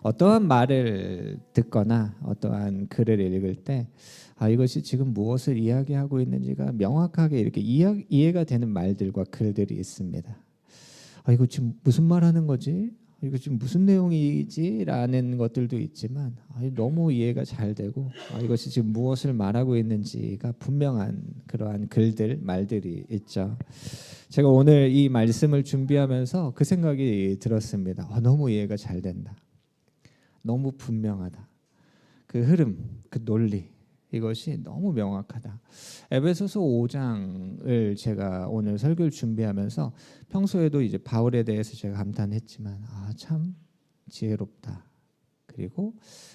어떠한 말을 듣거나 어떠한 글을 읽을 때 이것이 지금 무엇을 이야기하고 있는지가 명확하게 이렇게 이해가 되는 말들과 글들이 있습니다. 이거 지금 무슨 말하는 거지? 이거 지금 무슨 내용이지? 라는 것들도 있지만 너무 이해가 잘 되고 이것이 지금 무엇을 말하고 있는지가 분명한 그러한 글들, 말들이 있죠. 제가 오늘 이 말씀을 준비하면서 그 생각이 들었습니다. 너무 이해가 잘 된다. 너무 분명하다. 그 흐름, 그 논리 이것이 너무 명확하다. 에베소서 5장을 제가 오늘 설교를 준비하면서 평소에도 이제 바울에 대해서 제가 감탄했지만 참 지혜롭다. 그리고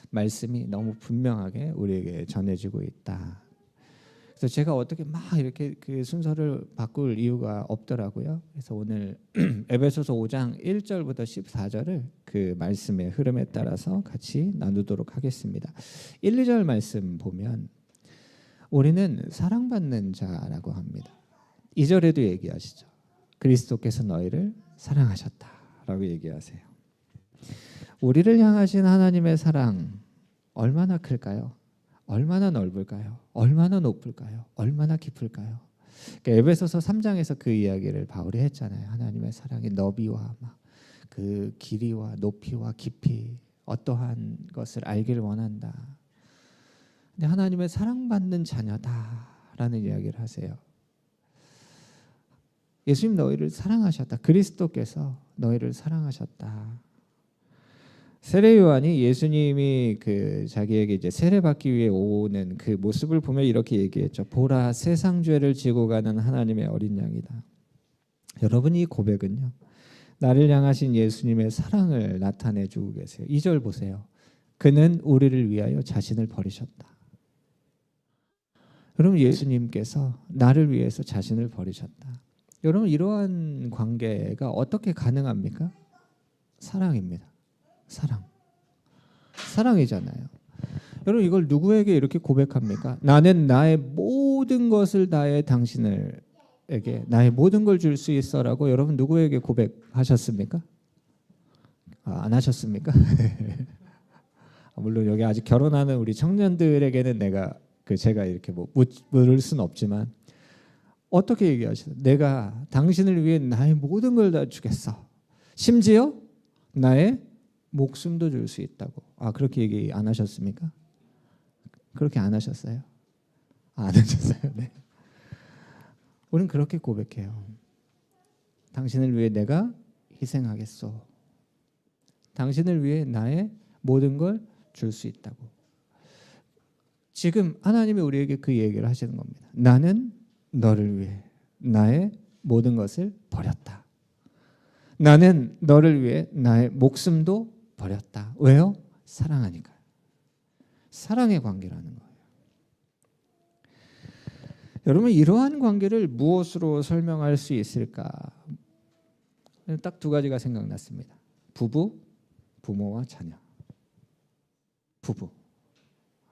말씀이 너무 분명하게 우리에게 전해지고 있다. 그래서 제가 어떻게 막 이렇게 그 순서를 바꿀 이유가 없더라고요. 그래서 오늘 에베소서 5장 1절부터 14절을 그 말씀의 흐름에 따라서 같이 나누도록 하겠습니다. 1, 2절 말씀 보면 우리는 사랑받는 자라고 합니다. 2절에도 얘기하시죠. 그리스도께서 너희를 사랑하셨다라고 얘기하세요. 우리를 향하신 하나님의 사랑 얼마나 클까요? 얼마나 넓을까요? 얼마나 높을까요? 얼마나 깊을까요? 그러니까 에베소서 3장에서 그 이야기를 바울이 했잖아요. 하나님의 사랑의 너비와 그 길이와 높이와 깊이 어떠한 것을 알기를 원한다. 근데 하나님의 사랑받는 자녀다라는 이야기를 하세요. 예수님 너희를 사랑하셨다. 그리스도께서 너희를 사랑하셨다. 세례 요한이 예수님이 그 자기에게 이제 세례 받기 위해 오는 그 모습을 보며 이렇게 얘기했죠. 보라, 세상 죄를 지고 가는 하나님의 어린 양이다. 여러분, 이 고백은요, 나를 향하신 예수님의 사랑을 나타내 주고 계세요. 2절 보세요. 그는 우리를 위하여 자신을 버리셨다. 여러분, 예수님께서 나를 위해서 자신을 버리셨다. 여러분, 이러한 관계가 어떻게 가능합니까? 사랑입니다. 사랑이잖아요. 여러분, 이걸 누구에게 이렇게 고백합니까? 나는 나의 모든 것을 다해 당신에게 나의 모든 걸 줄 수 있어라고 여러분 누구에게 고백하셨습니까? 안 하셨습니까? 물론 여기 아직 결혼하는 우리 청년들에게는 제가 이렇게 물을 수는 없지만 어떻게 얘기하시나요? 내가 당신을 위해 나의 모든 걸 다 주겠어. 심지어 나의 목숨도 줄 수 있다고. 그렇게 얘기 안 하셨습니까? 그렇게 안 하셨어요? 안 하셨어요. 네. 우리는 그렇게 고백해요. 당신을 위해 내가 희생하겠소. 당신을 위해 나의 모든 걸 줄 수 있다고. 지금 하나님이 우리에게 그 얘기를 하시는 겁니다. 나는 너를 위해 나의 모든 것을 버렸다. 나는 너를 위해 나의 목숨도 버렸다. 왜요? 사랑하니까요. 사랑의 관계라는 거예요. 여러분, 이러한 관계를 무엇으로 설명할 수 있을까? 딱 두 가지가 생각났습니다. 부부, 부모와 자녀. 부부,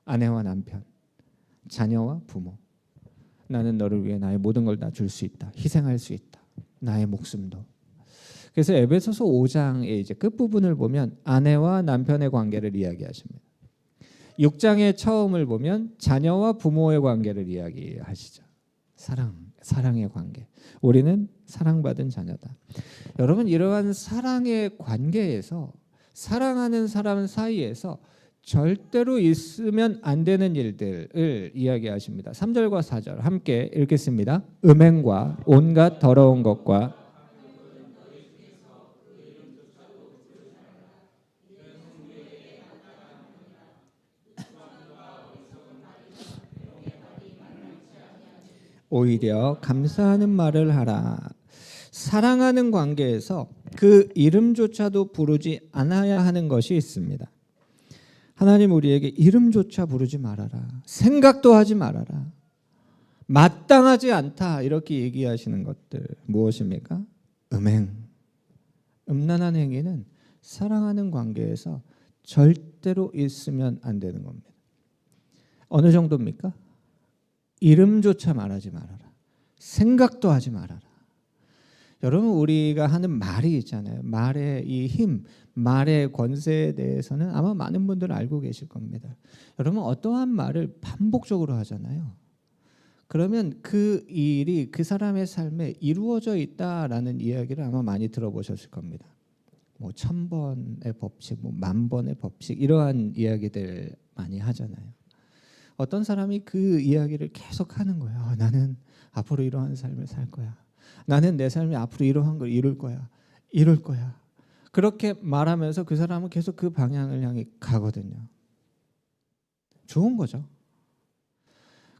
아내와 남편, 자녀와 부모. 나는 너를 위해 나의 모든 걸 다 줄 수 있다. 희생할 수 있다. 나의 목숨도. 그래서 에베소서 5장의 이제 끝부분을 보면 아내와 남편의 관계를 이야기하십니다. 6장의 처음을 보면 자녀와 부모의 관계를 이야기하시죠. 사랑의 관계. 우리는 사랑받은 자녀다. 여러분, 이러한 사랑의 관계에서 사랑하는 사람 사이에서 절대로 있으면 안 되는 일들을 이야기하십니다. 3절과 4절 함께 읽겠습니다. 음행과 온갖 더러운 것과 오히려 감사하는 말을 하라. 사랑하는 관계에서 그 이름조차도 부르지 않아야 하는 것이 있습니다. 하나님 우리에게 이름조차 부르지 말아라. 생각도 하지 말아라. 마땅하지 않다. 이렇게 얘기하시는 것들 무엇입니까? 음행. 음란한 행위는 사랑하는 관계에서 절대로 있으면 안 되는 겁니다. 어느 정도입니까? 이름조차 말하지 말아라. 생각도 하지 말아라. 여러분 우리가 하는 말이 있잖아요. 말의 이 힘, 말의 권세에 대해서는 아마 많은 분들은 알고 계실 겁니다. 여러분 어떠한 말을 반복적으로 하잖아요. 그러면 그 일이 그 사람의 삶에 이루어져 있다라는 이야기를 아마 많이 들어보셨을 겁니다. 뭐 1000번의 법칙, 뭐 10,000번의 법칙 이러한 이야기들 많이 하잖아요. 어떤 사람이 그 이야기를 계속 하는 거예요. 나는 앞으로 이러한 삶을 살 거야. 나는 내 삶이 앞으로 이러한 걸 이룰 거야. 이룰 거야. 그렇게 말하면서 그 사람은 계속 그 방향을 향해 가거든요. 좋은 거죠.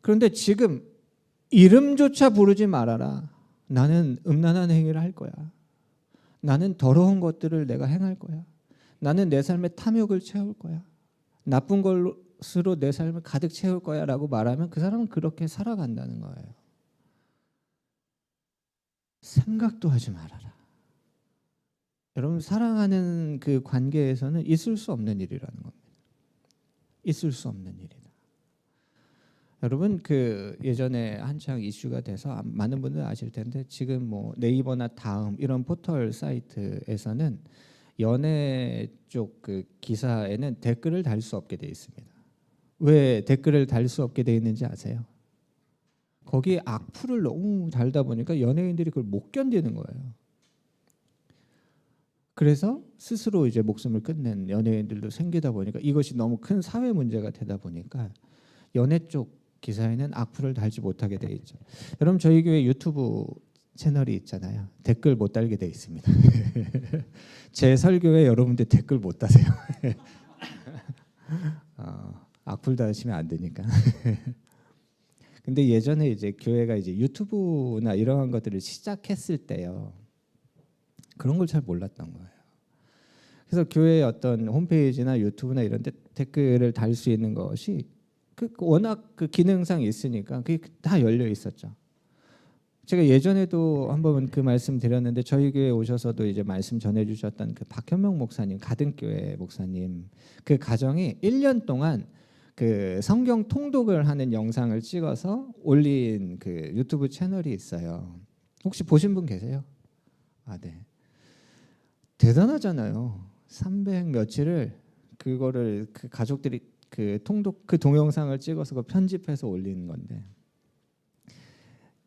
그런데 지금 이름조차 부르지 말아라. 나는 음란한 행위를 할 거야. 나는 더러운 것들을 내가 행할 거야. 나는 내 삶에 탐욕을 채울 거야. 나쁜 것으로 내 삶을 가득 채울 거야 라고 말하면 그 사람은 그렇게 살아간다는 거예요. 생각도 하지 말아라. 여러분 사랑하는 그 관계에서는 있을 수 없는 일이라는 겁니다. 있을 수 없는 일이다. 여러분 그 예전에 한창 이슈가 돼서 많은 분들 아실 텐데 지금 뭐 네이버나 다음 이런 포털 사이트에서는 연애 쪽 그 기사에는 댓글을 달 수 없게 돼 있습니다. 왜 댓글을 달 수 없게 돼 있는지 아세요? 거기에 악플을 너무 달다 보니까 연예인들이 그걸 못 견디는 거예요. 그래서 스스로 이제 목숨을 끊는 연예인들도 생기다 보니까 이것이 너무 큰 사회 문제가 되다 보니까 연애 쪽 기사에는 악플을 달지 못하게 돼 있죠. 여러분 저희 교회 유튜브 채널이 있잖아요. 댓글 못 달게 돼 있습니다. 제 설교에 여러분들 댓글 못 다세요. 악플 달으시면 안 되니까. 근데 예전에 이제 교회가 이제 유튜브나 이러한 것들을 시작했을 때요. 그런 걸 잘 몰랐던 거예요. 그래서 교회의 어떤 홈페이지나 유튜브나 이런 데 댓글을 달 수 있는 것이 워낙 그 기능상 있으니까 그게 다 열려 있었죠. 제가 예전에도 한번 그 말씀 드렸는데 저희 교회에 오셔서도 이제 말씀 전해주셨던 그 박현명 목사님, 가든교회 목사님 그 가정이 1년 동안 그 성경 통독을 하는 영상을 찍어서 올린 그 유튜브 채널이 있어요. 혹시 보신 분 계세요? 아, 네. 대단하잖아요. 300 며칠을 그거를 그 가족들이 그 통독 그 동영상을 찍어서 그 편집해서 올리는 건데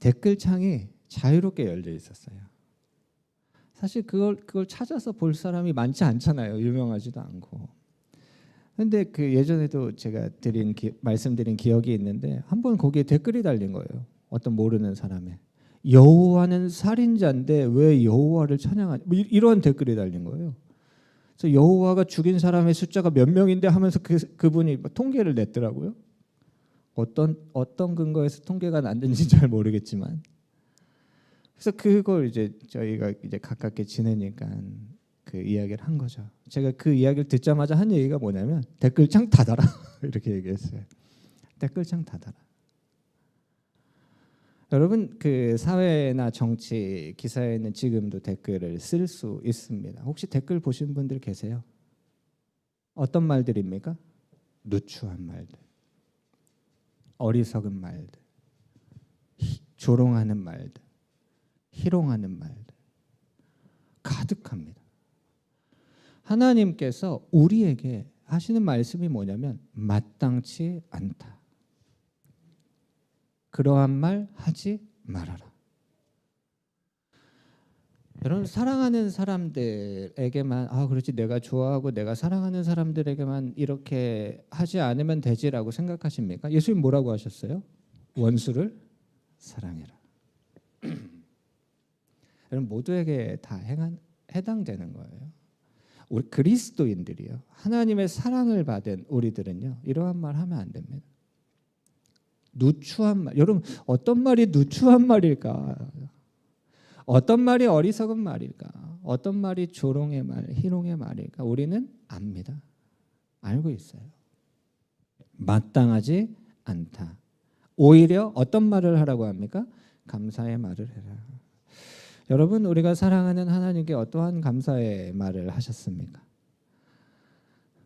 댓글창이 자유롭게 열려 있었어요. 사실 그걸 찾아서 볼 사람이 많지 않잖아요. 유명하지도 않고. 근데 그 예전에도 제가 말씀드린 기억이 있는데 한번 거기에 댓글이 달린 거예요. 어떤 모르는 사람의 여호와는 살인자인데 왜 여호와를 찬양하냐 뭐 이런 댓글이 달린 거예요. 그래서 여호와가 죽인 사람의 숫자가 몇 명인데 하면서 그분이 통계를 냈더라고요. 어떤 근거에서 통계가 났는지 잘 모르겠지만 그래서 그걸 이제 저희가 이제 가깝게 지내니까 그 이야기를 한 거죠. 제가 그 이야기를 듣자마자 한 얘기가 뭐냐면 댓글창 닫아라 이렇게 얘기했어요. 댓글창 닫아라. 여러분 그 사회나 정치 기사에는 지금도 댓글을 쓸 수 있습니다. 혹시 댓글 보신 분들 계세요? 어떤 말들입니까? 누추한 말들, 어리석은 말들, 조롱하는 말들, 희롱하는 말들 가득합니다. 하나님께서 우리에게 하시는 말씀이 뭐냐면 마땅치 않다. 그러한 말 하지 말아라. 여러분 사랑하는 사람들에게만 그렇지 내가 좋아하고 내가 사랑하는 사람들에게만 이렇게 하지 않으면 되지라고 생각하십니까? 예수님 뭐라고 하셨어요? 원수를 사랑해라. 여러분 모두에게 다 해당되는 거예요. 우리 그리스도인들이요. 하나님의 사랑을 받은 우리들은요. 이러한 말 하면 안 됩니다. 누추한 말. 여러분 어떤 말이 누추한 말일까? 어떤 말이 어리석은 말일까? 어떤 말이 조롱의 말, 희롱의 말일까? 우리는 압니다. 알고 있어요. 마땅하지 않다. 오히려 어떤 말을 하라고 합니까? 감사의 말을 해라. 여러분 우리가 사랑하는 하나님께 어떠한 감사의 말을 하셨습니까?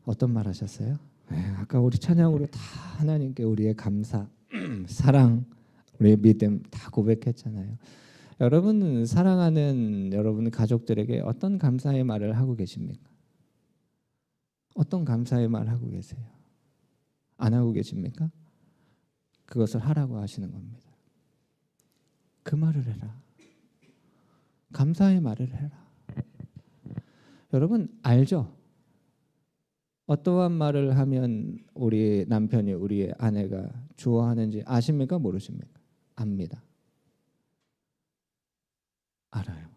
어떤 말 하셨어요? 아까 우리 찬양으로 다 하나님께 우리의 감사, 사랑, 우리의 믿음 다 고백했잖아요. 여러분 사랑하는 여러분 가족들에게 어떤 감사의 말을 하고 계십니까? 어떤 감사의 말 하고 계세요? 안 하고 계십니까? 그것을 하라고 하시는 겁니다. 그 말을 해라. 감사의 말을 해라. 여러분 알죠? 어떠한 말을 하면 우리 남편이 우리의 아내가 좋아하는지 아십니까? 모르십니까? 압니다. 알아요.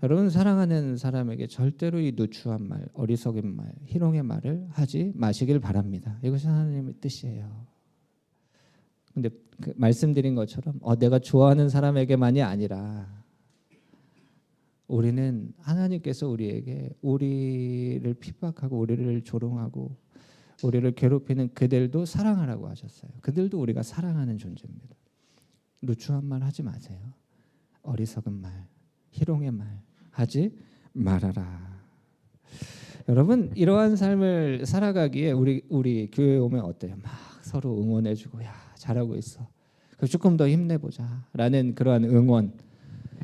여러분 사랑하는 사람에게 절대로 이 누추한 말, 어리석은 말, 희롱의 말을 하지 마시길 바랍니다. 이것이 하나님의 뜻이에요. 근데 그 말씀드린 것처럼 내가 좋아하는 사람에게만이 아니라 우리는 하나님께서 우리에게 우리를 핍박하고 우리를 조롱하고 우리를 괴롭히는 그들도 사랑하라고 하셨어요. 그들도 우리가 사랑하는 존재입니다. 누추한 말 하지 마세요. 어리석은 말, 희롱의 말 하지 말아라. 여러분 이러한 삶을 살아가기에 우리 교회에 오면 어때요? 막 서로 응원해주고 야 잘하고 있어. 조금 더 힘내보자라는 그러한 응원,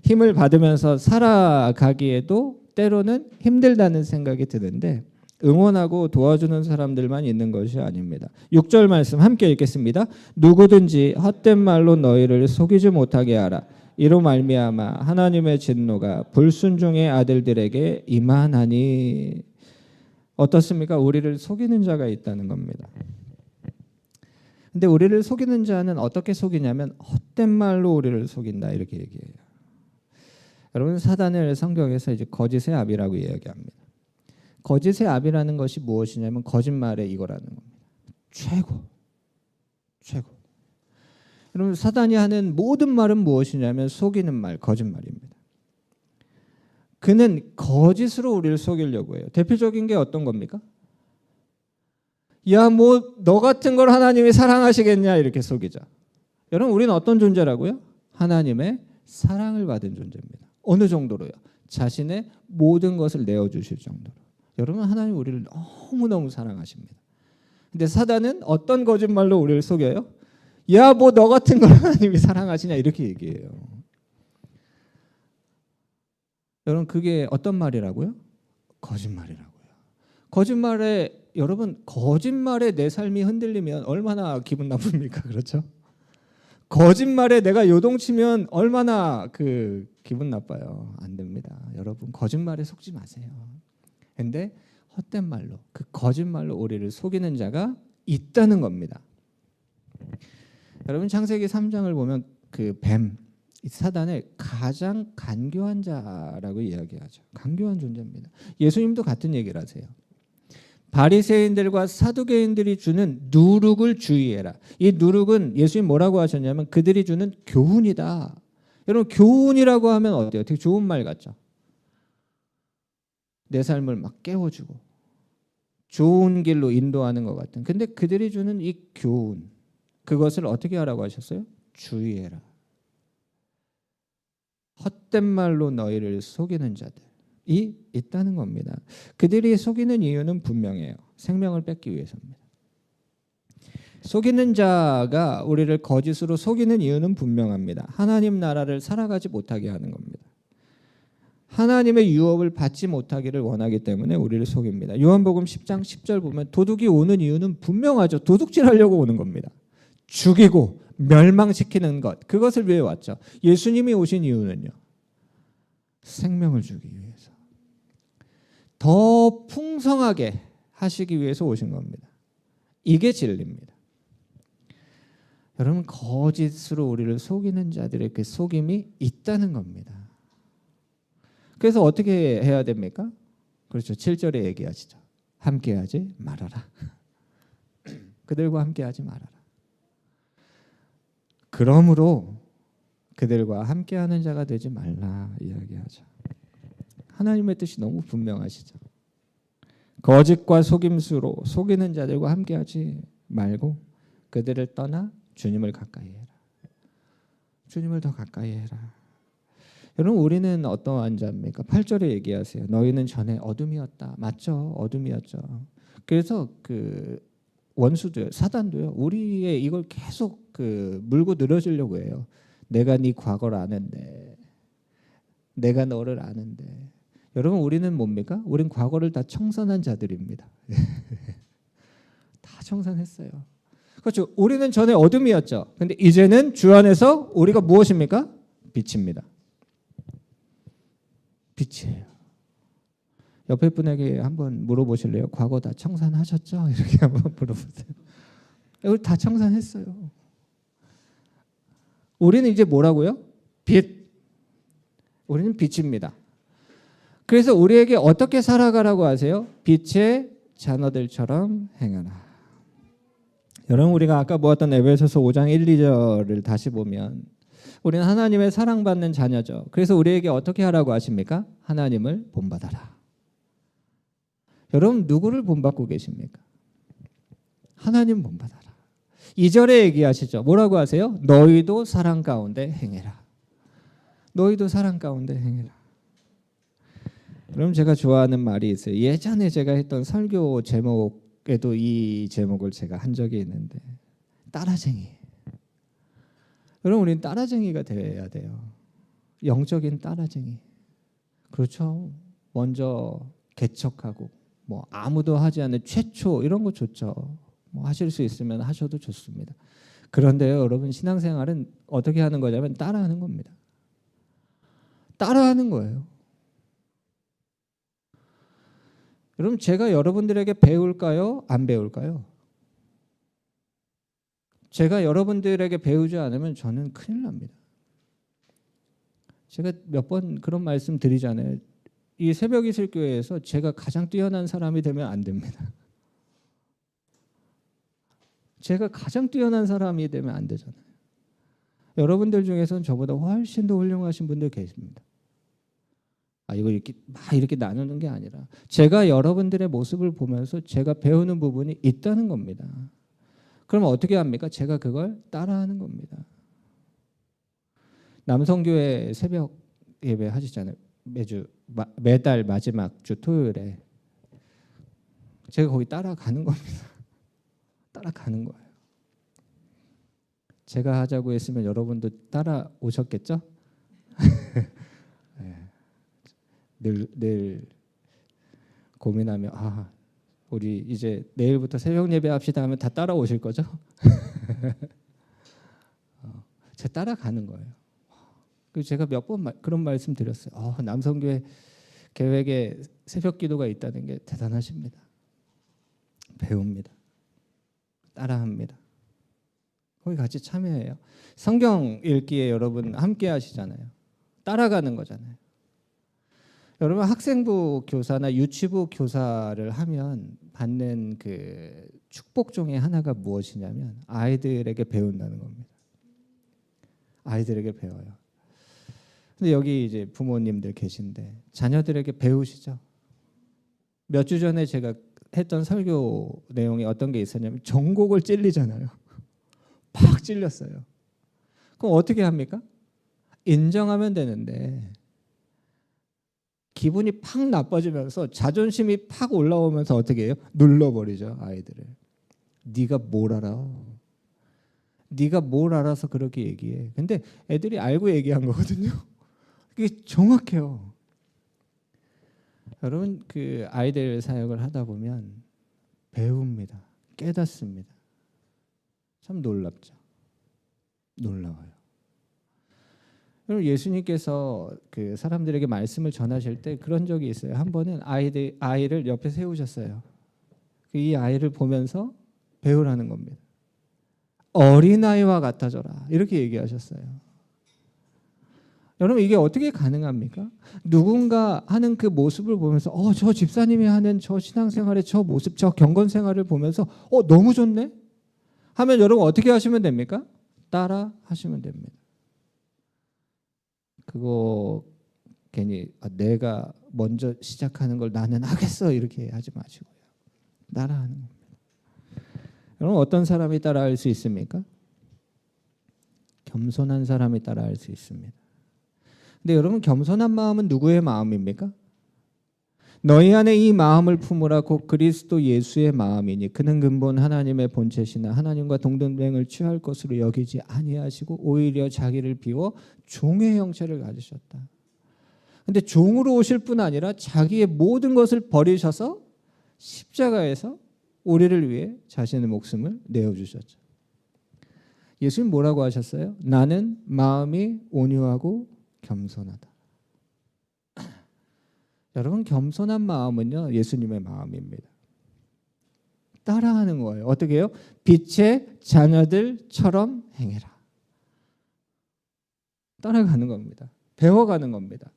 힘을 받으면서 살아가기에도 때로는 힘들다는 생각이 드는데 응원하고 도와주는 사람들만 있는 것이 아닙니다. 6절 말씀 함께 읽겠습니다. 누구든지 헛된 말로 너희를 속이지 못하게 하라. 이로 말미암아 하나님의 진노가 불순종의 아들들에게 임하나니. 어떻습니까? 우리를 속이는 자가 있다는 겁니다. 근데 우리를 속이는 자는 어떻게 속이냐면 헛된 말로 우리를 속인다 이렇게 얘기해요. 여러분 사단을 성경에서 이제 거짓의 아비라고 이야기합니다. 거짓의 아비라는 것이 무엇이냐면 거짓말의 이거라는 겁니다. 최고. 여러분 사단이 하는 모든 말은 무엇이냐면 속이는 말, 거짓말입니다. 그는 거짓으로 우리를 속이려고 해요. 대표적인 게 어떤 겁니까? 야, 뭐 너 같은 걸 하나님이 사랑하시겠냐 이렇게 속이자. 여러분 우리는 어떤 존재라고요? 하나님의 사랑을 받은 존재입니다. 어느 정도로요? 자신의 모든 것을 내어주실 정도로. 여러분 하나님 우리를 너무너무 사랑하십니다. 근데 사단은 어떤 거짓말로 우리를 속여요? 야, 뭐 너 같은 걸 하나님이 사랑하시냐 이렇게 얘기해요. 여러분 그게 어떤 말이라고요? 거짓말이라고요. 여러분 거짓말에 내 삶이 흔들리면 얼마나 기분 나쁩니까? 그렇죠? 거짓말에 내가 요동치면 얼마나 기분 나빠요. 안 됩니다. 여러분 거짓말에 속지 마세요. 근데 헛된 말로 그 거짓말로 우리를 속이는 자가 있다는 겁니다. 여러분 창세기 3장을 보면 그 뱀, 사단을 가장 간교한 자라고 이야기하죠. 간교한 존재입니다. 예수님도 같은 얘기를 하세요. 바리새인들과 사두개인들이 주는 누룩을 주의해라. 이 누룩은 예수님 뭐라고 하셨냐면 그들이 주는 교훈이다. 여러분 교훈이라고 하면 어때요? 되게 좋은 말 같죠? 내 삶을 막 깨워주고 좋은 길로 인도하는 것 같은. 근데 그들이 주는 이 교훈, 그것을 어떻게 하라고 하셨어요? 주의해라. 헛된 말로 너희를 속이는 자들이 있다는 겁니다. 그들이 속이는 이유는 분명해요. 생명을 뺏기 위해서입니다. 속이는 자가 우리를 거짓으로 속이는 이유는 분명합니다. 하나님 나라를 살아가지 못하게 하는 겁니다. 하나님의 유업을 받지 못하기를 원하기 때문에 우리를 속입니다. 요한복음 10장 10절 보면 도둑이 오는 이유는 분명하죠. 도둑질하려고 오는 겁니다. 죽이고 멸망시키는 것, 그것을 위해 왔죠. 예수님이 오신 이유는요, 생명을 주기 위해서, 더 풍성하게 하시기 위해서 오신 겁니다. 이게 진리입니다. 여러분 거짓으로 우리를 속이는 자들의 그 속임이 있다는 겁니다. 그래서 어떻게 해야 됩니까? 그렇죠. 7절에 얘기하시죠. 함께하지 말아라. 그들과 함께하지 말아라. 그러므로 그들과 함께하는 자가 되지 말라 이야기하죠. 하나님의 뜻이 너무 분명하시죠. 거짓과 속임수로 속이는 자들과 함께하지 말고 그들을 떠나 주님을 가까이 해라. 주님을 더 가까이 해라. 여러분 우리는 어떠한 자입니까? 8절에 얘기하세요. 너희는 전에 어둠이었다. 맞죠? 어둠이었죠. 그래서 그 원수도요, 사단도요, 우리의 이걸 계속 물고 늘어지려고 해요. 내가 네 과거를 아는데, 내가 너를 아는데. 여러분, 우리는 뭡니까? 우린 과거를 다 청산한 자들입니다. 다 청산했어요. 그렇죠. 우리는 전에 어둠이었죠. 근데 이제는 주 안에서 우리가 무엇입니까? 빛입니다. 빛이에요. 옆에 분에게 한번 물어보실래요? 과거 다 청산하셨죠? 이렇게 한번 물어보세요. 우리 다 청산했어요. 우리는 이제 뭐라고요? 빛. 우리는 빛입니다. 그래서 우리에게 어떻게 살아가라고 하세요? 빛의 자녀들처럼 행하라. 여러분, 우리가 아까 보았던 에베소서 5장 1, 2절을 다시 보면 우리는 하나님의 사랑받는 자녀죠. 그래서 우리에게 어떻게 하라고 하십니까? 하나님을 본받아라. 여러분, 누구를 본받고 계십니까? 하나님 본받아라. 2절에 얘기하시죠. 뭐라고 하세요? 너희도 사랑 가운데 행해라. 너희도 사랑 가운데 행해라. 그럼 제가 좋아하는 말이 있어요. 예전에 제가 했던 설교 제목에도 이 제목을 제가 한 적이 있는데, 따라쟁이. 여러분, 우리는 따라쟁이가 되어야 돼요. 영적인 따라쟁이. 그렇죠. 먼저 개척하고 뭐 아무도 하지 않는 최초 이런 거 좋죠. 뭐 하실 수 있으면 하셔도 좋습니다. 그런데요, 여러분, 신앙생활은 어떻게 하는 거냐면 따라하는 겁니다. 따라하는 거예요. 여러분, 제가 여러분들에게 배울까요? 안 배울까요? 제가 여러분들에게 배우지 않으면 저는 큰일 납니다. 제가 몇 번 그런 말씀 드리잖아요. 이 새벽이슬교회에서 제가 가장 뛰어난 사람이 되면 안 됩니다. 제가 가장 뛰어난 사람이 되면 안 되잖아요. 여러분들 중에서는 저보다 훨씬 더 훌륭하신 분들 계십니다. 이거 이렇게 나누는 게 아니라 제가 여러분들의 모습을 보면서 제가 배우는 부분이 있다는 겁니다. 그럼 어떻게 합니까? 제가 그걸 따라하는 겁니다. 남성교회 새벽 예배 하시잖아요. 매달 마지막 주 토요일에 제가 거기 따라가는 겁니다. 따라가는 거예요. 제가 하자고 했으면 여러분도 따라오셨겠죠? 늘 고민하며 우리 이제 내일부터 새벽 예배 합시다 하면 다 따라오실 거죠? 제가 따라가는 거예요. 그리고 제가 몇 번 그런 말씀 드렸어요. 남성교회 계획에 새벽 기도가 있다는 게 대단하십니다. 배웁니다. 따라합니다. 거기 같이 참여해요. 성경 읽기에 여러분 함께 하시잖아요. 따라가는 거잖아요. 여러분, 학생부 교사나 유치부 교사를 하면 받는 그 축복 중에 하나가 무엇이냐면 아이들에게 배운다는 겁니다. 아이들에게 배워요. 근데 여기 이제 부모님들 계신데 자녀들에게 배우시죠. 몇 주 전에 제가 했던 설교 내용이 어떤 게 있었냐면 전곡을 찔리잖아요. 팍 찔렸어요. 그럼 어떻게 합니까? 인정하면 되는데 기분이 팍 나빠지면서 자존심이 팍 올라오면서 어떻게 해요? 눌러버리죠, 아이들을. 네가 뭘 알아? 네가 뭘 알아서 그렇게 얘기해? 근데 애들이 알고 얘기한 거거든요. 그게 정확해요. 여러분, 그 아이들 사역을 하다 보면 배웁니다. 깨닫습니다. 참 놀랍죠. 놀라워요. 여러분, 예수님께서 그 사람들에게 말씀을 전하실 때 그런 적이 있어요. 한 번은 아이를 옆에 세우셨어요. 이 아이를 보면서 배우라는 겁니다. 어린아이와 같아져라. 이렇게 얘기하셨어요. 여러분, 이게 어떻게 가능합니까? 누군가 하는 그 모습을 보면서 저 집사님이 하는 저 신앙생활의 저 모습, 저 경건생활을 보면서 너무 좋네? 하면 여러분 어떻게 하시면 됩니까? 따라 하시면 됩니다. 그거 괜히 내가 먼저 시작하는 걸 나는 하겠어 이렇게 하지 마시고요. 따라하는 겁니다. 여러분, 어떤 사람이 따라할 수 있습니까? 겸손한 사람이 따라할 수 있습니다. 근데 여러분, 겸손한 마음은 누구의 마음입니까? 너희 안에 이 마음을 품으라. 곧 그리스도 예수의 마음이니 그는 근본 하나님의 본체시나 하나님과 동등됨을 취할 것으로 여기지 아니하시고 오히려 자기를 비워 종의 형체를 가지셨다. 근데 종으로 오실 뿐 아니라 자기의 모든 것을 버리셔서 십자가에서 우리를 위해 자신의 목숨을 내어주셨죠. 예수님 뭐라고 하셨어요? 나는 마음이 온유하고 겸손하다. 여러분, 겸손한 마음은요, 예수님의 마음입니다. 따라하는 거예요. 어떻게 해요? 빛의 자녀들처럼 행해라. 따라가는 겁니다. 배워가는 겁니다.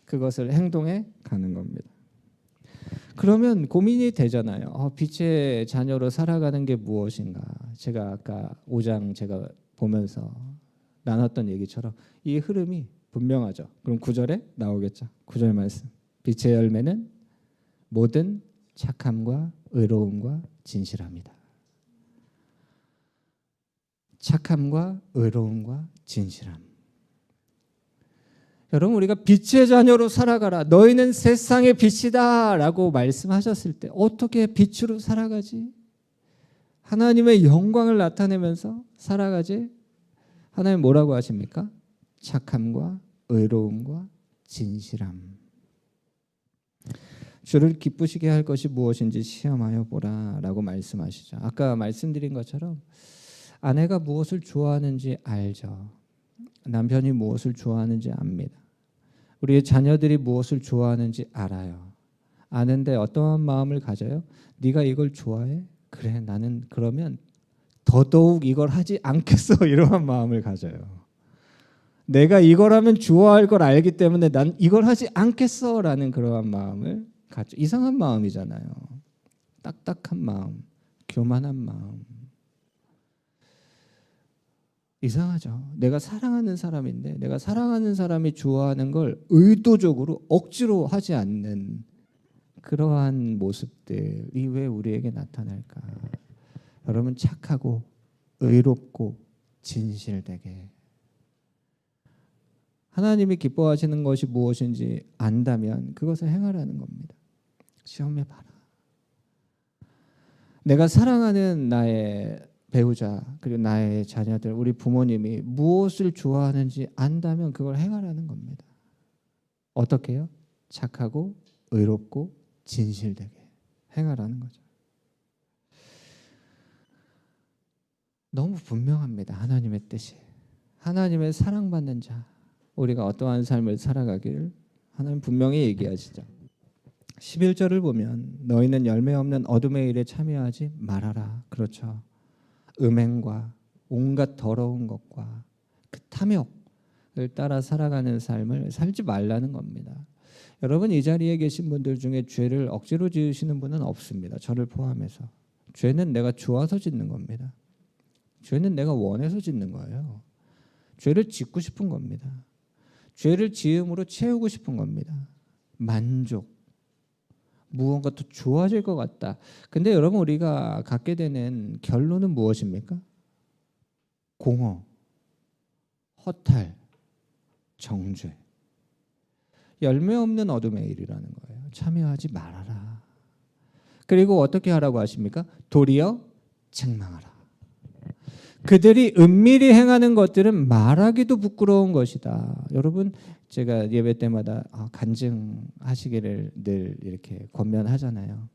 그것을 행동해 가는 겁니다. 그러면 고민이 되잖아요. 빛의 자녀로 살아가는 게 무엇인가? 제가 아까 5장 제가 보면서 나눴던 얘기처럼 이 흐름이 분명하죠. 그럼 9절에 나오겠죠. 9절 말씀. 빛의 열매는 모든 착함과 의로움과 진실함이다. 착함과 의로움과 진실함. 여러분, 우리가 빛의 자녀로 살아가라. 너희는 세상의 빛이다 라고 말씀하셨을 때 어떻게 빛으로 살아가지? 하나님의 영광을 나타내면서 살아가지? 하나님 뭐라고 하십니까? 착함과 의로움과 진실함. 주를 기쁘시게 할 것이 무엇인지 시험하여 보라 라고 말씀하시죠. 아까 말씀드린 것처럼 아내가 무엇을 좋아하는지 알죠. 남편이 무엇을 좋아하는지 압니다. 우리의 자녀들이 무엇을 좋아하는지 알아요. 아는데 어떠한 마음을 가져요? 네가 이걸 좋아해? 그래, 나는 그러면 더더욱 이걸 하지 않겠어. 이러한 마음을 가져요. 내가 이걸 하면 좋아할 걸 알기 때문에 난 이걸 하지 않겠어 라는 그러한 마음을 가져. 이상한 마음이잖아요. 딱딱한 마음, 교만한 마음. 이상하죠. 내가 사랑하는 사람인데 내가 사랑하는 사람이 좋아하는 걸 의도적으로 억지로 하지 않는 그러한 모습들이 왜 우리에게 나타날까? 여러분, 착하고 의롭고 진실되게 하나님이 기뻐하시는 것이 무엇인지 안다면 그것을 행하라는 겁니다. 시험해봐라. 내가 사랑하는 나의 배우자 그리고 나의 자녀들, 우리 부모님이 무엇을 좋아하는지 안다면 그걸 행하라는 겁니다. 어떻게 해요? 착하고 의롭고 진실되게 행하라는 거죠. 너무 분명합니다. 하나님의 뜻이. 하나님의 사랑받는 자, 우리가 어떠한 삶을 살아가기를 하나님 분명히 얘기하시죠. 11절을 보면 너희는 열매 없는 어둠의 일에 참여하지 말아라. 그렇죠. 음행과 온갖 더러운 것과 그 탐욕을 따라 살아가는 삶을 살지 말라는 겁니다. 여러분, 이 자리에 계신 분들 중에 죄를 억지로 지으시는 분은 없습니다. 저를 포함해서. 죄는 내가 좋아서 짓는 겁니다. 죄는 내가 원해서 짓는 거예요. 죄를 짓고 싶은 겁니다. 죄를 지음으로 채우고 싶은 겁니다. 만족. 무언가 더 좋아질 것 같다. 근데 여러분, 우리가 갖게 되는 결론은 무엇입니까? 공허, 허탈, 정죄. 열매 없는 어둠의 일이라는 거예요. 참여하지 말아라. 그리고 어떻게 하라고 하십니까? 도리어 책망하라. 그들이 은밀히 행하는 것들은 말하기도 부끄러운 것이다. 여러분, 제가 예배 때마다 간증하시기를 늘 이렇게 권면하잖아요.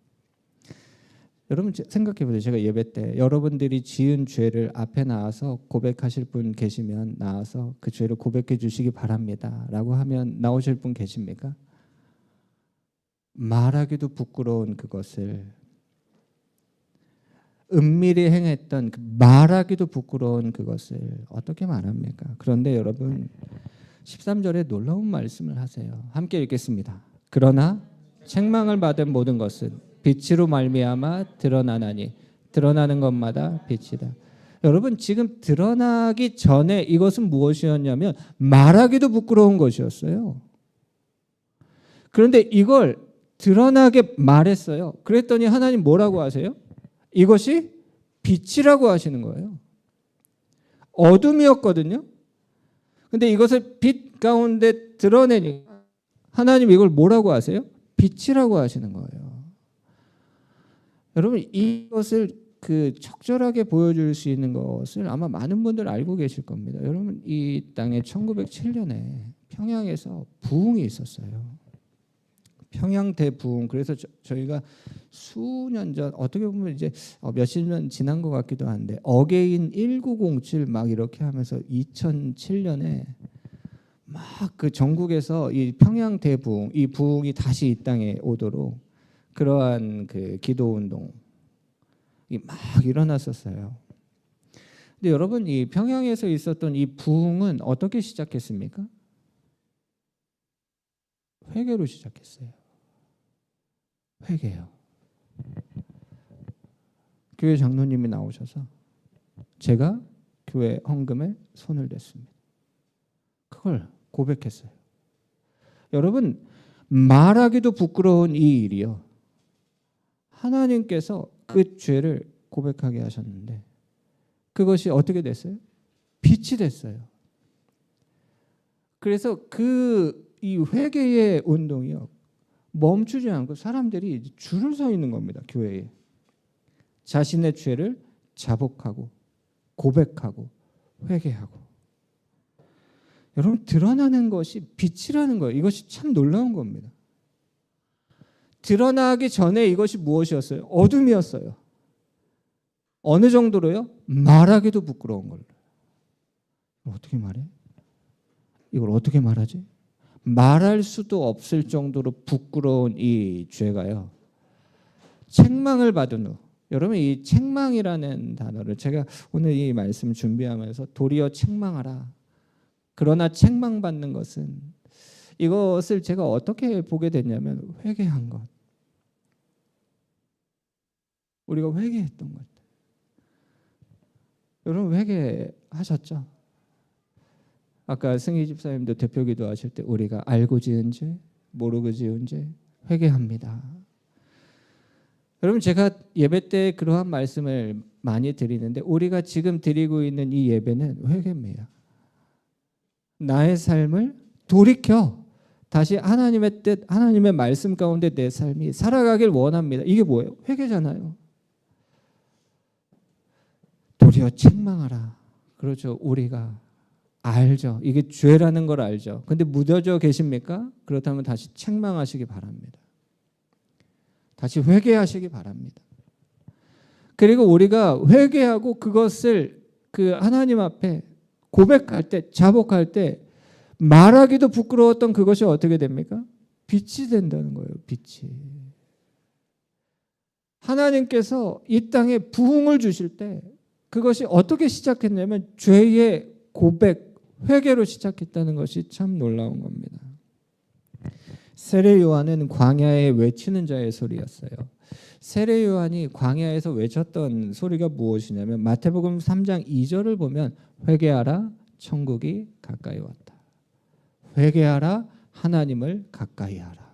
여러분, 생각해 보세요. 제가 예배 때 여러분들이 지은 죄를 앞에 나와서 고백하실 분 계시면 나와서 그 죄를 고백해 주시기 바랍니다 라고 하면 나오실 분 계십니까? 말하기도 부끄러운 그것을 은밀히 행했던 말하기도 부끄러운 그것을 어떻게 말합니까? 그런데 여러분, 13절에 놀라운 말씀을 하세요. 함께 읽겠습니다. 그러나 책망을 받은 모든 것은 빛으로 말미암아 드러나나니 드러나는 것마다 빛이다. 여러분, 지금 드러나기 전에 이것은 무엇이었냐면 말하기도 부끄러운 것이었어요. 그런데 이걸 드러나게 말했어요. 그랬더니 하나님 뭐라고 하세요? 이것이 빛이라고 하시는 거예요. 어둠이었거든요. 근데 이것을 빛 가운데 드러내니 하나님 이걸 뭐라고 하세요? 빛이라고 하시는 거예요. 여러분 이것을 적절하게 보여줄 수 있는 것을 아마 많은 분들 알고 계실 겁니다. 여러분 이 땅에 1907년에 평양에서 부흥이 있었어요. 평양 대부흥. 그래서 저희가 수년 전 어떻게 보면 이제 몇십 년 지난 것 같기도 한데 어게인 1907 막 이렇게 하면서 2007년에 막 전국에서 이 평양 대부흥, 이 부흥이 다시 이 땅에 오도록 그러한 기도 운동이 막 일어났었어요. 근데 여러분 이 평양에서 있었던 이 부흥은 어떻게 시작했습니까? 회개로 시작했어요. 회개요. 교회 장로님이 나오셔서 제가 교회 헌금에 손을 댔습니다. 그걸 고백했어요. 여러분 말하기도 부끄러운 이 일이요. 하나님께서 그 죄를 고백하게 하셨는데 그것이 어떻게 됐어요? 빛이 됐어요. 그래서 이 회개의 운동이요. 멈추지 않고 사람들이 줄을 서 있는 겁니다. 교회에. 자신의 죄를 자복하고 고백하고 회개하고. 여러분 드러나는 것이 빛이라는 거예요. 이것이 참 놀라운 겁니다. 드러나기 전에 이것이 무엇이었어요? 어둠이었어요. 어느 정도로요? 말하기도 부끄러운 걸로. 어떻게 말해? 이걸 어떻게 말하지? 말할 수도 없을 정도로 부끄러운 이 죄가요. 책망을 받은 후. 여러분 이 책망이라는 단어를 제가 오늘 이 말씀 준비하면서 도리어 책망하라. 그러나 책망받는 것은 이것을 제가 어떻게 보게 됐냐면 회개한 것. 우리가 회개했던 것. 여러분 회개하셨죠? 아까 승희 집사님도 대표 기도하실 때 우리가 알고 지은 죄, 모르고 지은 죄 회개합니다. 여러분 제가 예배 때 그러한 말씀을 많이 드리는데 우리가 지금 드리고 있는 이 예배는 회개입니다. 나의 삶을 돌이켜 다시 하나님의 뜻, 하나님의 말씀 가운데 내 삶이 살아가길 원합니다. 이게 뭐예요? 회개잖아요. 도리어 책망하라. 그렇죠. 우리가 알죠. 이게 죄라는 걸 알죠. 근데 무뎌져 계십니까? 그렇다면 다시 책망하시기 바랍니다. 다시 회개하시기 바랍니다. 그리고 우리가 회개하고 그것을 하나님 앞에 고백할 때, 자복할 때 말하기도 부끄러웠던 그것이 어떻게 됩니까? 빛이 된다는 거예요. 빛이. 하나님께서 이 땅에 부흥을 주실 때 그것이 어떻게 시작했냐면 죄의 고백, 회개로 시작했다는 것이 참 놀라운 겁니다. 세례 요한은 광야에 외치는 자의 소리였어요. 세례 요한이 광야에서 외쳤던 소리가 무엇이냐면 마태복음 3장 2절을 보면 회개하라 천국이 가까이 왔다. 회개하라 하나님을 가까이 하라.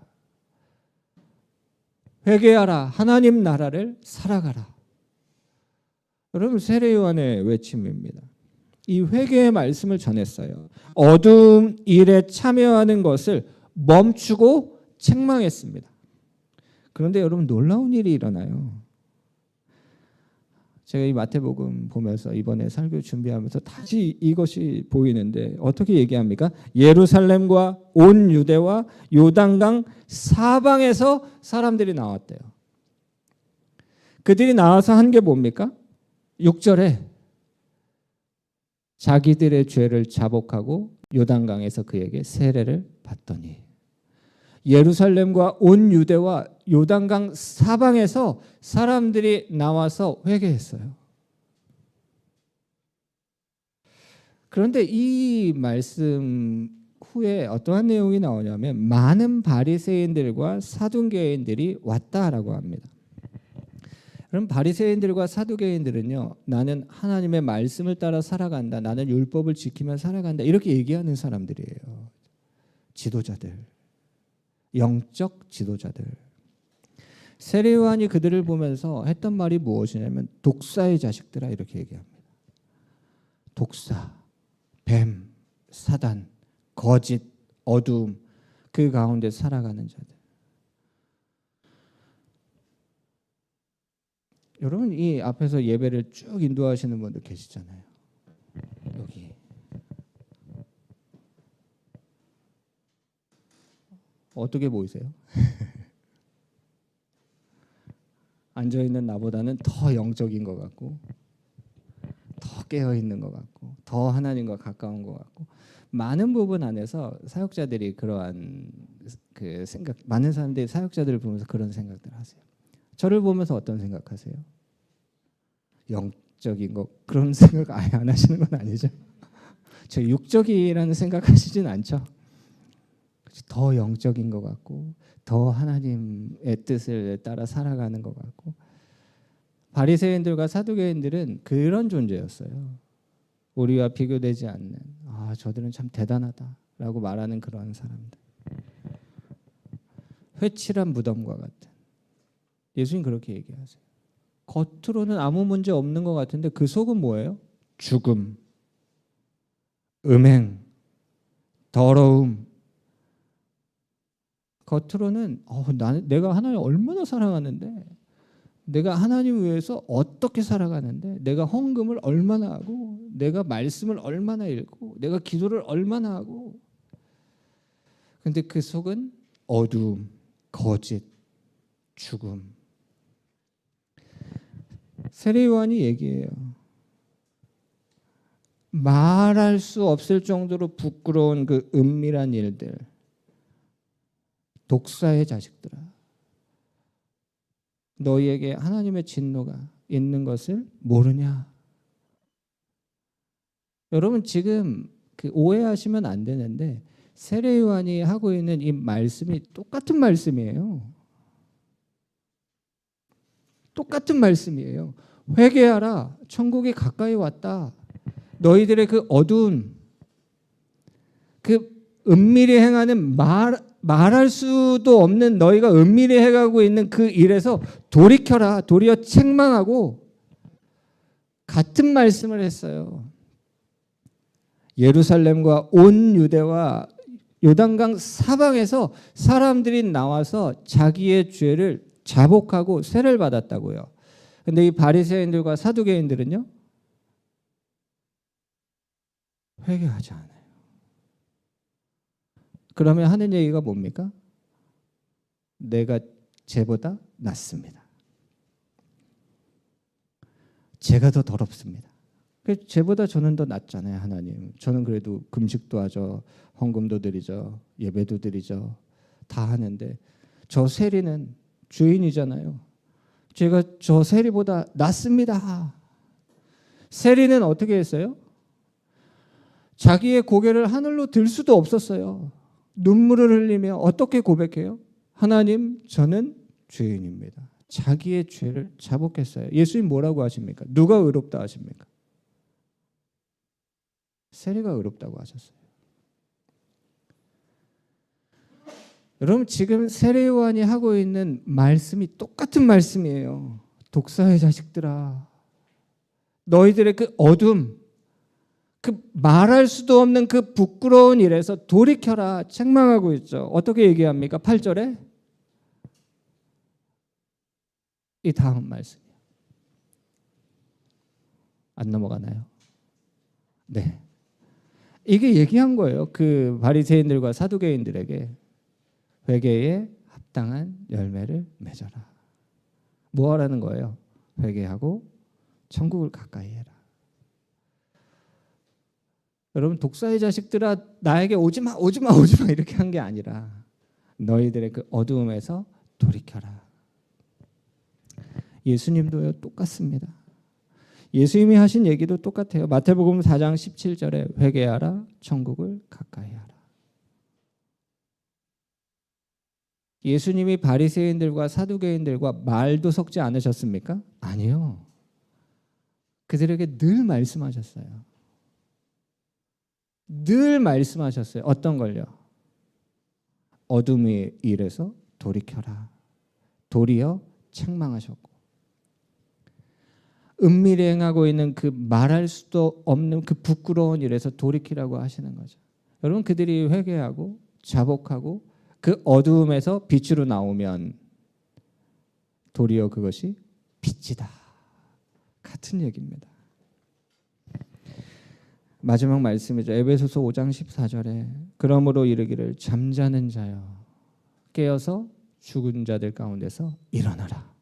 회개하라 하나님 나라를 살아가라. 여러분 세례 요한의 외침입니다. 이 회개의 말씀을 전했어요. 어두운 일에 참여하는 것을 멈추고 책망했습니다. 그런데 여러분 놀라운 일이 일어나요. 제가 이 마태복음 보면서 이번에 설교 준비하면서 다시 이것이 보이는데 어떻게 얘기합니까? 예루살렘과 온 유대와 요단강 사방에서 사람들이 나왔대요. 그들이 나와서 한 게 뭡니까? 6절에 자기들의 죄를 자복하고 요단강에서 그에게 세례를 받더니 예루살렘과 온 유대와 요단강 사방에서 사람들이 나와서 회개했어요. 그런데 이 말씀 후에 어떠한 내용이 나오냐면 많은 바리새인들과 사두개인들이 왔다라고 합니다. 그럼 바리새인들과 사두개인들은요, 나는 하나님의 말씀을 따라 살아간다, 나는 율법을 지키며 살아간다 이렇게 얘기하는 사람들이에요. 지도자들, 영적 지도자들. 세례 요한이 그들을 보면서 했던 말이 무엇이냐면 독사의 자식들아 이렇게 얘기합니다. 독사, 뱀, 사단, 거짓, 어두움 그 가운데 살아가는 자들. 여러분 이 앞에서 예배를 쭉 인도하시는 분들 계시잖아요. 여기 어떻게 보이세요? 앉아 있는 나보다는 더 영적인 것 같고, 더 깨어 있는 것 같고, 더 하나님과 가까운 것 같고, 많은 부분 안에서 사역자들이 그러한 그 생각, 많은 사람들이 사역자들을 보면서 그런 생각들 하세요. 저를 보면서 어떤 생각하세요? 영적인 거 그런 생각 아예 안 하시는 건 아니죠? 저 육적이라는 생각하시진 않죠? 더 영적인 것 같고, 더 하나님의 뜻을 따라 살아가는 것 같고, 바리새인들과 사두개인들은 그런 존재였어요. 우리와 비교되지 않는, 저들은 참 대단하다라고 말하는 그런 사람들. 회칠한 무덤과 같은. 예수님 그렇게 얘기하세요. 겉으로는 아무 문제 없는 것 같은데 그 속은 뭐예요? 죽음, 음행, 더러움. 겉으로는 내가 하나님 얼마나 사랑하는데, 내가 하나님 위해서 어떻게 살아가는데, 내가 헌금을 얼마나 하고, 내가 말씀을 얼마나 읽고, 내가 기도를 얼마나 하고. 근데 그 속은 어두움, 거짓, 죽음. 세례요한이 얘기해요. 말할 수 없을 정도로 부끄러운 그 은밀한 일들. 독사의 자식들아, 너희에게 하나님의 진노가 있는 것을 모르냐? 여러분 지금 그 오해하시면 안 되는데, 세례 요한이 하고 있는 이 말씀이 똑같은 말씀이에요. 똑같은 말씀이에요. 회개하라, 천국이 가까이 왔다. 너희들의 그 어두운, 그 은밀히 행하는 말할 수도 없는 너희가 은밀히 해가고 있는 그 일에서 돌이켜라. 도리어 책망하고. 같은 말씀을 했어요. 예루살렘과 온 유대와 요단강 사방에서 사람들이 나와서 자기의 죄를 자복하고 세례를 받았다고요. 근데 이 바리새인들과 사두개인들은요, 회개하지 않아요. 그러면 하는 얘기가 뭡니까? 내가 쟤보다 낫습니다. 제가 더 더럽습니다. 쟤보다 저는 더 낫잖아요, 하나님. 저는 그래도 금식도 하죠, 헌금도 드리죠, 예배도 드리죠, 다 하는데 저 세리는 죄인이잖아요. 제가 저 세리보다 낫습니다. 세리는 어떻게 했어요? 자기의 고개를 하늘로 들 수도 없었어요. 눈물을 흘리며 어떻게 고백해요? 하나님, 저는 죄인입니다. 자기의 죄를 자복했어요. 예수님 뭐라고 하십니까? 누가 의롭다 하십니까? 세리가 의롭다고 하셨어요. 여러분 지금 세례 요한이 하고 있는 말씀이 똑같은 말씀이에요. 독사의 자식들아, 너희들의 그 어둠, 그 말할 수도 없는 그 부끄러운 일에서 돌이켜라, 책망하고 있죠. 어떻게 얘기합니까? 8절에 이 다음 말씀이에요. 안 넘어가나요? 네, 이게 얘기한 거예요. 그 바리새인들과 사두개인들에게 회개에 합당한 열매를 맺어라. 뭐 하라는 거예요? 회개하고 천국을 가까이 해라. 여러분 독사의 자식들아, 나에게 오지마 오지마 오지마 이렇게 한 게 아니라 너희들의 그 어두움에서 돌이켜라. 예수님도요 똑같습니다. 예수님이 하신 얘기도 똑같아요. 마태복음 4장 17절에 회개하라, 천국을 가까이 하라. 예수님이 바리새인들과 사두개인들과 말도 섞지 않으셨습니까? 아니요. 그들에게 늘 말씀하셨어요. 늘 말씀하셨어요. 어떤 걸요? 어둠의 일에서 돌이켜라. 도리어 책망하셨고, 은밀히 행하고 있는 그 말할 수도 없는 그 부끄러운 일에서 돌이키라고 하시는 거죠. 여러분 그들이 회개하고 자복하고 그 어두움에서 빛으로 나오면 도리어 그것이 빛이다 같은 얘기입니다. 마지막 말씀이죠. 에베소서 5장 14절에 그러므로 이르기를 잠자는 자여 깨어서 죽은 자들 가운데서 일어나라.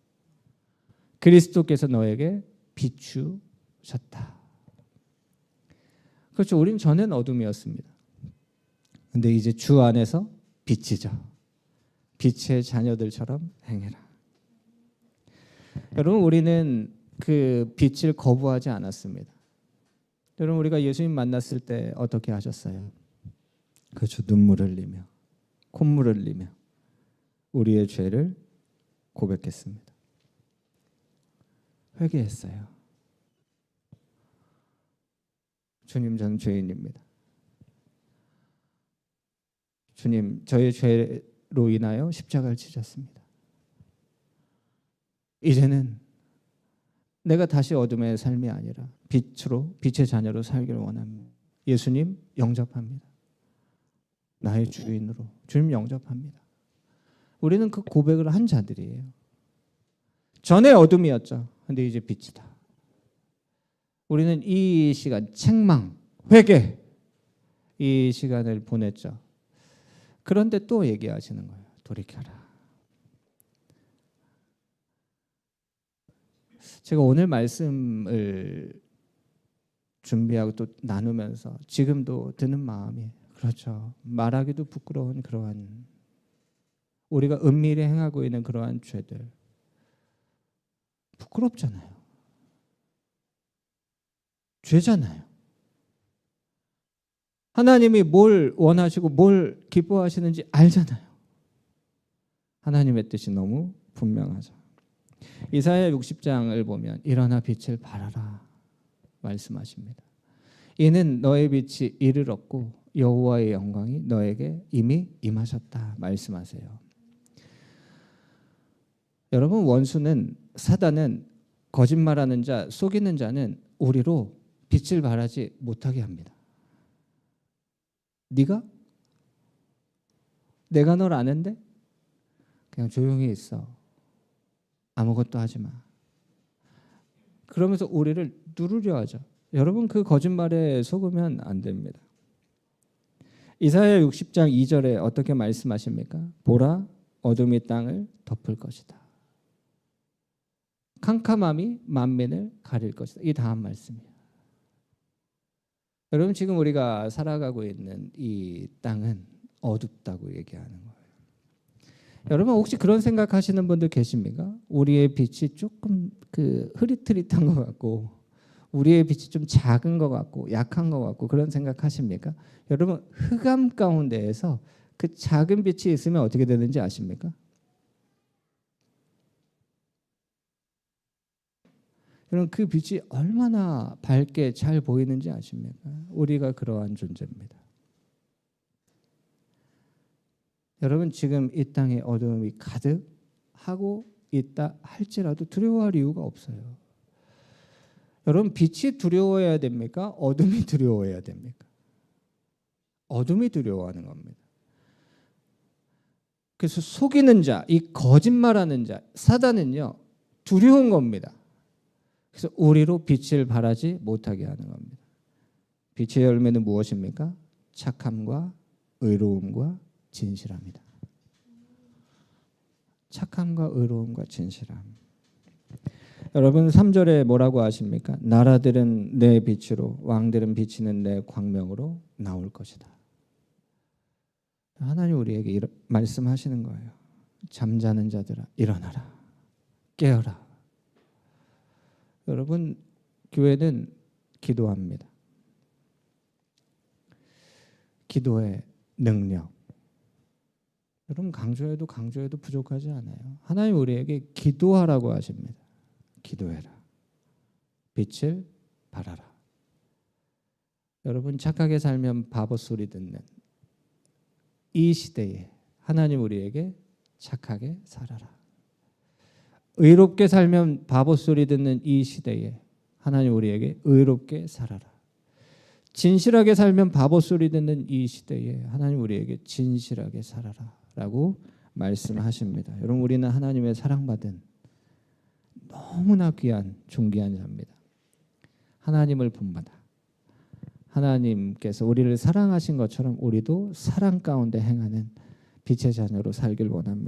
그리스도께서 너에게 비추셨다. 그렇죠. 우린 전엔 어둠이었습니다. 근데 이제 주 안에서 빛이죠. 빛의 자녀들처럼 행해라. 여러분, 우리는 그 빛을 거부하지 않았습니다. 여러분, 우리가 예수님 만났을 때 어떻게 하셨어요? 그렇죠. 눈물을 흘리며 콧물을 흘리며 우리의 죄를 고백했습니다. 회개했어요. 주님, 저는 죄인입니다. 주님, 저의 죄로 인하여 십자가를 지셨습니다. 이제는 내가 다시 어둠의 삶이 아니라 빛의 자녀로 살기를 원합니다. 예수님 영접합니다. 나의 주인으로 주님 영접합니다. 우리는 그 고백을 한 자들이에요. 전에 어둠이었죠. 근데 이제 빛이다. 우리는 이 시간 책망, 회개 이 시간을 보냈죠. 그런데 또 얘기하시는 거예요. 돌이켜라. 제가 오늘 말씀을 준비하고 또 나누면서 지금도 드는 마음이 그렇죠. 말하기도 부끄러운 그러한 우리가 은밀히 행하고 있는 그러한 죄들 부끄럽잖아요. 죄잖아요. 하나님이 뭘 원하시고 뭘 기뻐하시는지 알잖아요. 하나님의 뜻이 너무 분명하죠. 이사야 60장을 보면 일어나 빛을 발하라 말씀하십니다. 이는 너의 빛이 이르렀고 여호와의 영광이 너에게 이미 임하셨다 말씀하세요. 여러분, 원수는 사단은 거짓말하는 자, 속이는 자는 우리로 빛을 발하지 못하게 합니다. 네가? 내가 널 아는데? 그냥 조용히 있어. 아무것도 하지 마. 그러면서 우리를 누르려 하죠. 여러분, 그 거짓말에 속으면 안 됩니다. 이사야 60장 2절에 어떻게 말씀하십니까? 보라, 어둠이 땅을 덮을 것이다. 캄캄함이 만민을 가릴 것이다. 이 다음 말씀이에요. 여러분, 지금 우리가 살아가고 있는 이 땅은 어둡다고 얘기하는 거예요. 여러분, 혹시 그런 생각하시는 분들 계십니까? 우리의 빛이 조금 흐릿흐릿한 것 같고 우리의 빛이 좀 작은 것 같고 약한 것 같고 그런 생각하십니까? 여러분, 흑암 가운데에서 그 작은 빛이 있으면 어떻게 되는지 아십니까? 여러분, 그 빛이 얼마나 밝게 잘 보이는지 아십니까? 우리가 그러한 존재입니다. 여러분, 지금 이 땅에 어둠이 가득하고 있다 할지라도 두려워할 이유가 없어요. 여러분, 빛이 두려워해야 됩니까? 어둠이 두려워해야 됩니까? 어둠이 두려워하는 겁니다. 그래서 속이는 자, 이 거짓말하는 자, 사단은요 두려운 겁니다. 그래서 우리로 빛을 발하지 못하게 하는 겁니다. 빛의 열매는 무엇입니까? 착함과 의로움과 진실합니다. 착함과 의로움과 진실함. 여러분, 3절에 뭐라고 하십니까? 나라들은 내 빛으로, 왕들은 비치는 내 광명으로 나올 것이다. 하나님 우리에게 말씀하시는 거예요. 잠자는 자들아 일어나라. 깨어라. 여러분, 교회는 기도합니다. 기도의 능력. 여러분, 강조해도 부족하지 않아요. 하나님 우리에게 기도하라고 하십니다. 기도해라. 빛을 발하라. 여러분, 착하게 살면 바보 소리 듣는 이 시대에 하나님 우리에게 착하게 살아라. 의롭게 살면 바보 소리 듣는 이 시대에 하나님 우리에게 의롭게 살아라. 진실하게 살면 바보 소리 듣는 이 시대에 하나님 우리에게 진실하게 살아라 라고 말씀하십니다. 여러분, 우리는 하나님의 사랑받은 너무나 귀한 존귀한 자입니다. 하나님을 본받아. 하나님께서 우리를 사랑하신 것처럼 우리도 사랑 가운데 행하는 빛의 자녀로 살길 원합니다.